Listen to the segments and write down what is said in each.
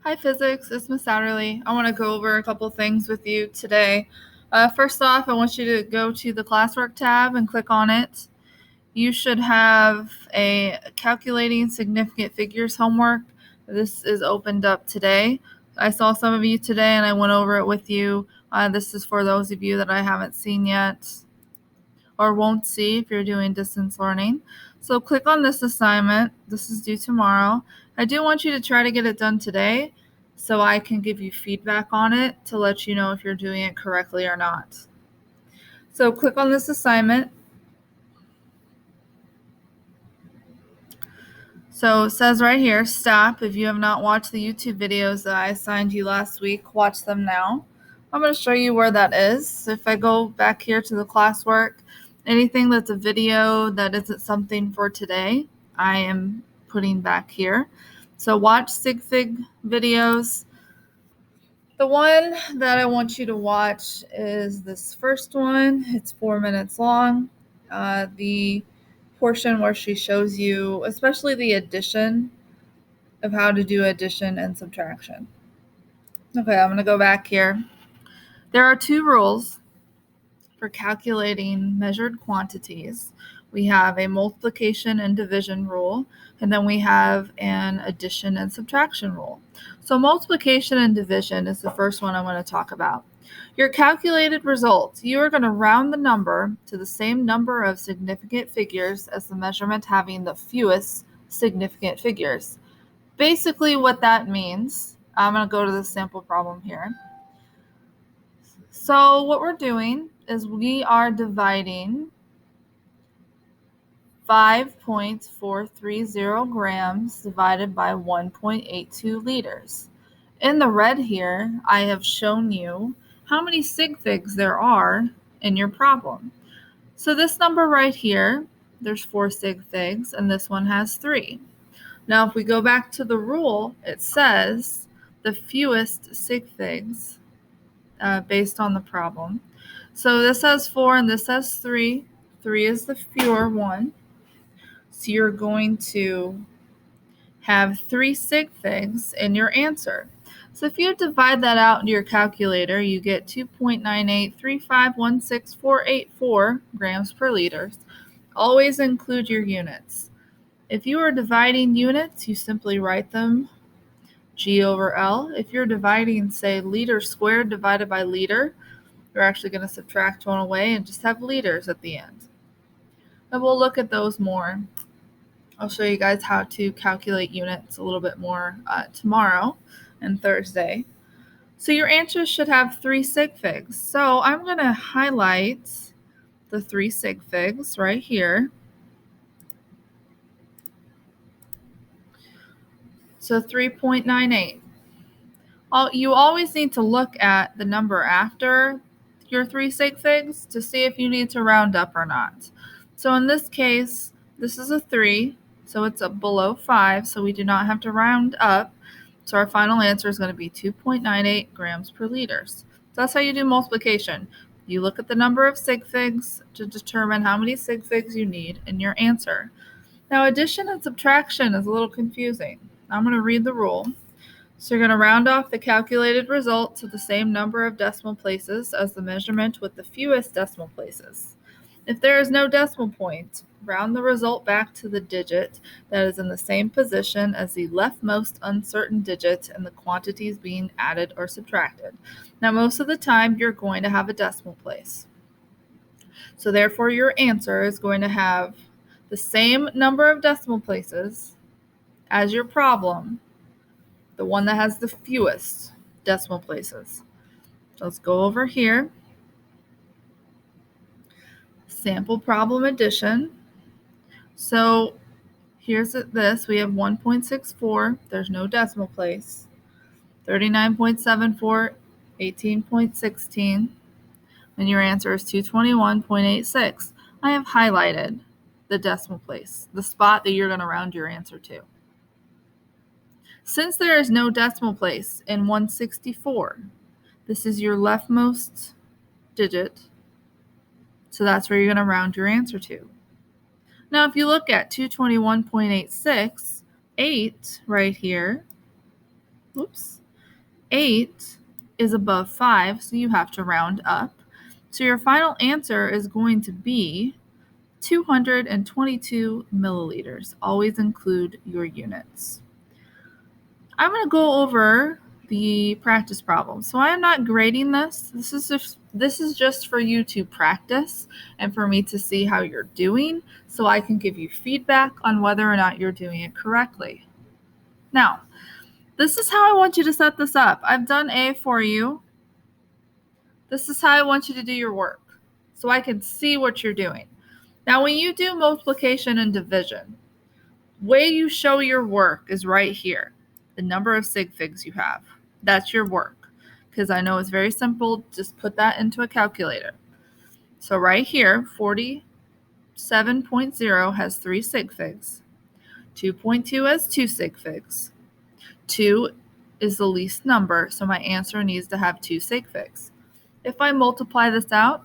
Hi physics, it's Miss Satterley. I want to go over a couple things with you today. First off, I want you to go to the classwork tab and click on it. You should have a calculating significant figures homework. This is opened up today. I saw some of you today and I went over it with you. This is for those of you that I haven't seen yet or won't see if you're doing distance learning. So click on this assignment. This is due tomorrow. I do want you to try to get it done today so I can give you feedback on it to let you know if you're doing it correctly or not. So click on this assignment. So it says right here, stop. If you have not watched the YouTube videos that I assigned you last week, watch them now. I'm going to show you where that is. So if I go back here to the classwork, anything that's a video that isn't something for today, I am putting back here. So watch sig fig videos. The one that I want you to watch is this first one. It's 4 minutes long. The portion where she shows you, especially the addition of how to do addition and subtraction. Okay, I'm going to go back here. There are two rules for calculating measured quantities. We have a multiplication and division rule, and then we have an addition and subtraction rule. So multiplication and division is the first one I want to talk about. Your calculated results, you are going to round the number to the same number of significant figures as the measurement having the fewest significant figures. Basically what that means, I'm going to go to the sample problem here. So what we're doing is we are dividing 5.430 grams divided by 1.82 liters. In the red here, I have shown you how many sig figs there are in your problem. So this number right here, there's 4 sig figs, and this one has 3. Now, if we go back to the rule, it says the fewest sig figs based on the problem. So this has 4 and this has 3. 3 is the fewer one. So you're going to have 3 sig figs in your answer. So if you divide that out into your calculator, you get 2.983516484 grams per liter. Always include your units. If you are dividing units, you simply write them G over L. If you're dividing, say, liter squared divided by liter, you're actually going to subtract one away and just have liters at the end. And we'll look at those more. I'll show you guys how to calculate units a little bit more tomorrow and Thursday. So your answers should have 3 sig figs. So I'm going to highlight the 3 sig figs right here. So 3.98. You always need to look at the number after your 3 sig figs to see if you need to round up or not. So in this case, this is a 3, so it's below 5, so we do not have to round up. So our final answer is going to be 2.98 grams per liter. So that's how you do multiplication. You look at the number of sig figs to determine how many sig figs you need in your answer. Now, addition and subtraction is a little confusing. I'm going to read the rule. So you're going to round off the calculated result to the same number of decimal places as the measurement with the fewest decimal places. If there is no decimal point, round the result back to the digit that is in the same position as the leftmost uncertain digit in the quantities being added or subtracted. Now, most of the time, you're going to have a decimal place. So therefore, your answer is going to have the same number of decimal places as your problem, the one that has the fewest decimal places. So let's go over here. Sample problem addition. So here's this. We have 1.64. There's no decimal place. 39.74, 18.16. And your answer is 221.86. I have highlighted the decimal place, the spot that you're going to round your answer to. Since there is no decimal place in 164, this is your leftmost digit, so that's where you're going to round your answer to. Now, if you look at 221.86, 8 right here, 8 is above 5, so you have to round up. So your final answer is going to be 222 milliliters. Always include your units. I'm going to go over the practice problem. So I am not grading this. This is just for you to practice and for me to see how you're doing so I can give you feedback on whether or not you're doing it correctly. Now, this is how I want you to set this up. I've done A for you. This is how I want you to do your work so I can see what you're doing. Now, when you do multiplication and division, way you show your work is right here. The number of sig figs you have. That's your work. Because I know it's very simple. Just put that into a calculator. So right here, 47.0 has 3 sig figs. 2.2 has 2 sig figs. 2 is the least number, so my answer needs to have 2 sig figs. If I multiply this out,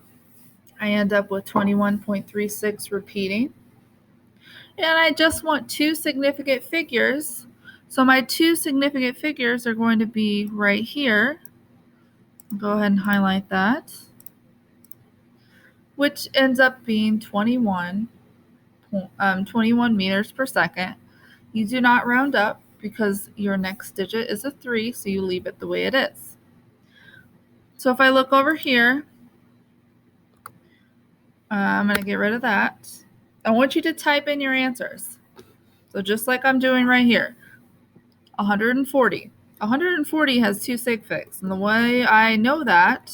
I end up with 21.36 repeating. And I just want 2 significant figures. So my 2 significant figures are going to be right here. Go ahead and highlight that. Which ends up being 21 meters per second. You do not round up because your next digit is a 3, so you leave it the way it is. So if I look over here, I'm going to get rid of that. I want you to type in your answers. So just like I'm doing right here, 140. 140 has 2 sig figs. And the way I know that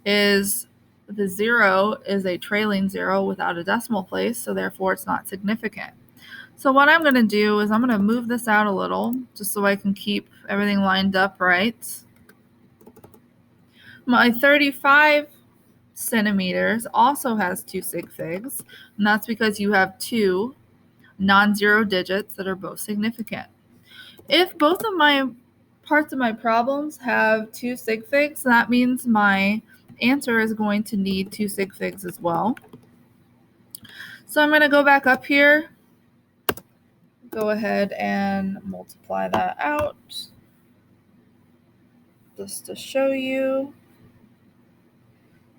is the 0 is a trailing 0 without a decimal place, so therefore it's not significant. So what I'm going to do is I'm going to move this out a little just so I can keep everything lined up right. My 35 centimeters also has 2 sig figs, and that's because you have 2 non-zero digits that are both significant. If both of my parts of my problems have 2 sig figs, that means my answer is going to need 2 sig figs as well. So I'm going to go back up here, go ahead and multiply that out just to show you.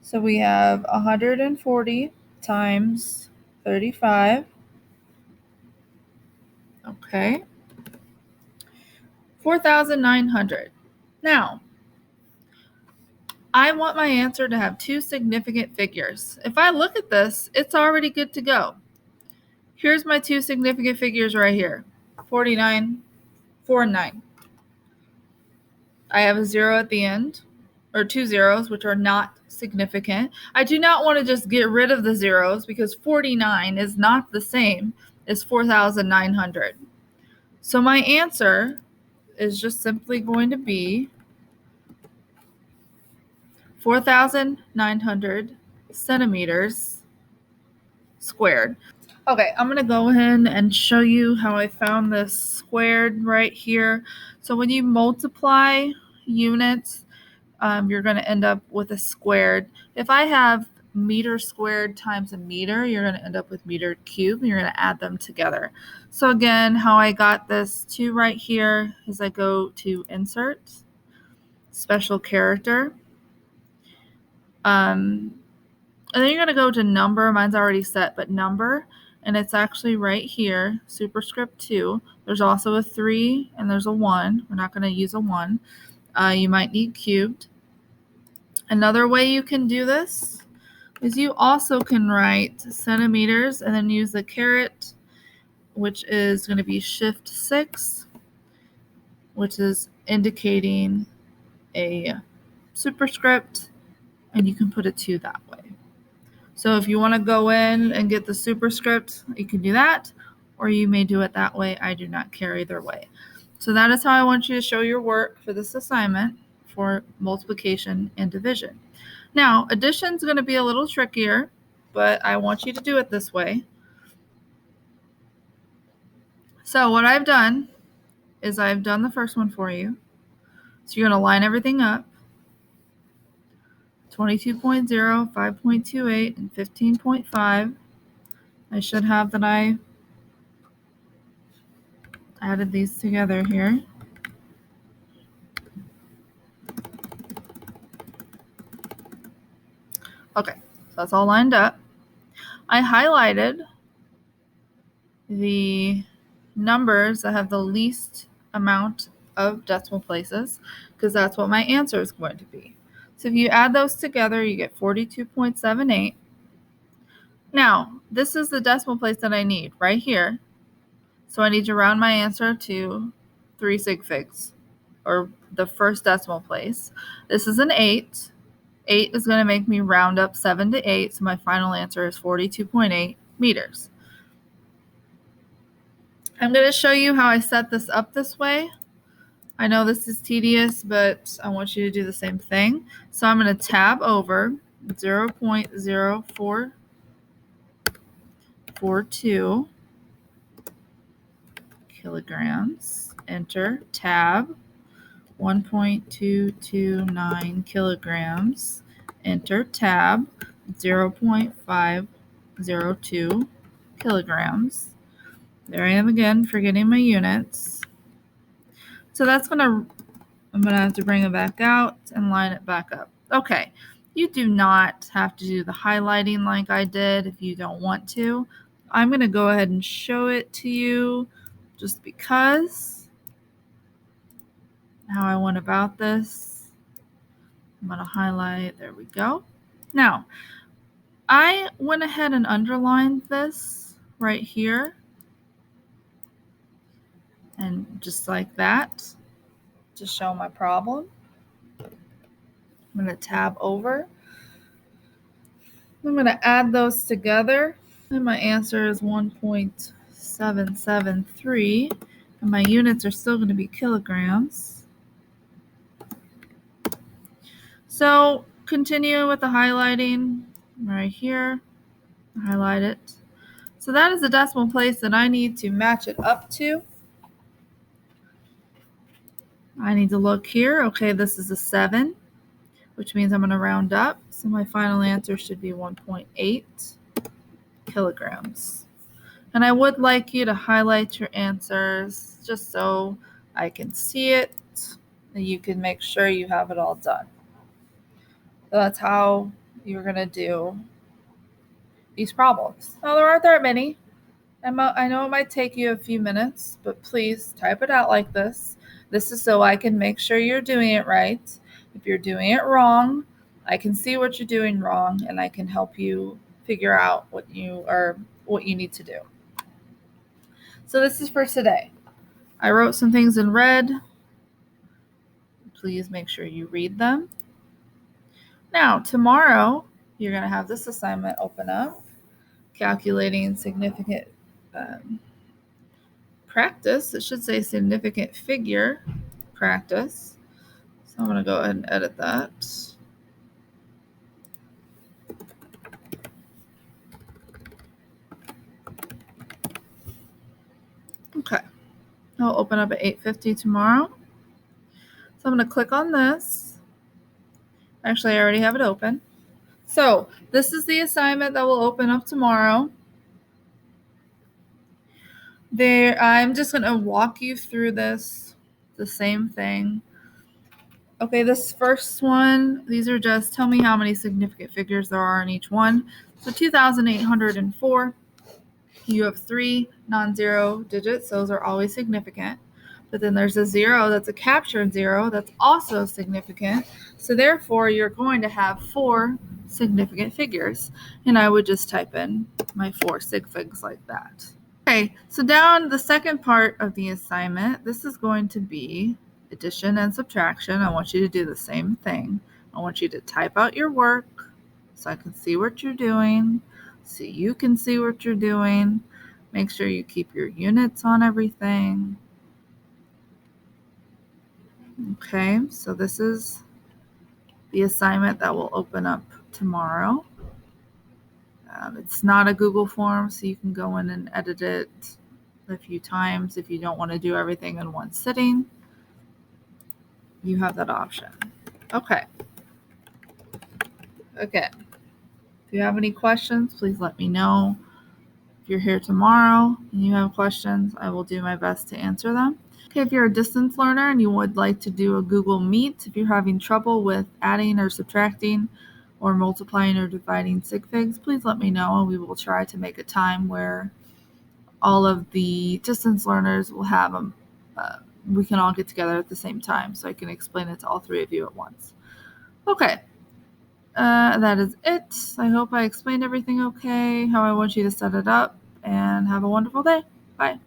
So we have 140 times 35. Okay. 4,900. Now, I want my answer to have 2 significant figures. If I look at this, it's already good to go. Here's my 2 significant figures right here. 49, 4, and 9. I have a 0 at the end, or 2 zeros, which are not significant. I do not want to just get rid of the zeros because 49 is not the same as 4,900. So my answer is just simply going to be 4,900 centimeters squared. Okay, I'm going to go ahead and show you how I found this squared right here. So when you multiply units, you're going to end up with a squared. If I have meter squared times a meter, you're going to end up with meter cubed, and you're going to add them together. So again, how I got this 2 right here is I go to Insert, Special Character, and then you're going to go to Number. Mine's already set, but Number, and it's actually right here, superscript 2. There's also a 3, and there's a 1. We're not going to use a 1. You might need cubed. Another way you can do this is you also can write centimeters and then use the caret, which is going to be shift 6, which is indicating a superscript, and you can put a 2 that way. So if you want to go in and get the superscript, you can do that, or you may do it that way. I do not care either way. So that is how I want you to show your work for this assignment for multiplication and division. Now, addition is going to be a little trickier, but I want you to do it this way. So what I've done is I've done the first one for you. So you're going to line everything up. 22.0, 5.28, and 15.5. I should have that I added these together here. Okay, so that's all lined up. I highlighted the numbers that have the least amount of decimal places because that's what my answer is going to be. So if you add those together, you get 42.78. Now, this is the decimal place that I need right here. So I need to round my answer to 3 sig figs, or the first decimal place. This is an 8. 8 is going to make me round up 7 to 8, so my final answer is 42.8 meters. I'm going to show you how I set this up this way. I know this is tedious, but I want you to do the same thing. So I'm going to tab over 0.0442 kilograms, enter, tab 1.229 kilograms, enter, tab 0.502 kilograms. There I am again, forgetting my units. So I'm going to have to bring it back out and line it back up. Okay, you do not have to do the highlighting like I did if you don't want to. I'm going to go ahead and show it to you just because how I went about this. I'm going to highlight, there we go. Now, I went ahead and underlined this right here. And just like that, to show my problem. I'm going to tab over. I'm going to add those together. And my answer is 1.773. And my units are still going to be kilograms. So continue with the highlighting right here. Highlight it. So that is the decimal place that I need to match it up to. I need to look here. Okay, this is a 7, which means I'm going to round up. So my final answer should be 1.8 kilograms. And I would like you to highlight your answers just so I can see it and you can make sure you have it all done. So that's how you're going to do these problems. Now, there aren't that many. I know it might take you a few minutes, but please type it out like this. This is so I can make sure you're doing it right. If you're doing it wrong, I can see what you're doing wrong and I can help you figure out what you need to do. So this is for today. I wrote some things in red. Please make sure you read them. Now, tomorrow, you're going to have this assignment open up, calculating significant practice. It should say significant figure practice. So I'm going to go ahead and edit that. Okay. I'll open up at 8:50 tomorrow. So I'm going to click on this. Actually, I already have it open. So this is the assignment that will open up tomorrow. I'm just going to walk you through this, the same thing. Okay, this first one, these are just tell me how many significant figures there are in each one. So 2,804, you have 3 non-zero digits. Those are always significant. But then there's a 0 that's a captured 0 that's also significant. So therefore, you're going to have 4 significant figures. And I would just type in my 4 sig figs like that. Okay, so down the second part of the assignment, this is going to be addition and subtraction. I want you to do the same thing. I want you to type out your work so I can see what you're doing, so you can see what you're doing. Make sure you keep your units on everything. Okay, so this is the assignment that will open up tomorrow. It's not a Google form, so you can go in and edit it a few times if you don't want to do everything in one sitting. You have that option. Okay. Again, if you have any questions, please let me know. If you're here tomorrow and you have questions, I will do my best to answer them. Okay, if you're a distance learner and you would like to do a Google Meet, if you're having trouble with adding or subtracting, or multiplying or dividing sig figs, please let me know, and we will try to make a time where all of the distance learners will have them. We can all get together at the same time so I can explain it to all three of you at once. Okay, that is it. I hope I explained everything okay, how I want you to set it up, and have a wonderful day. Bye.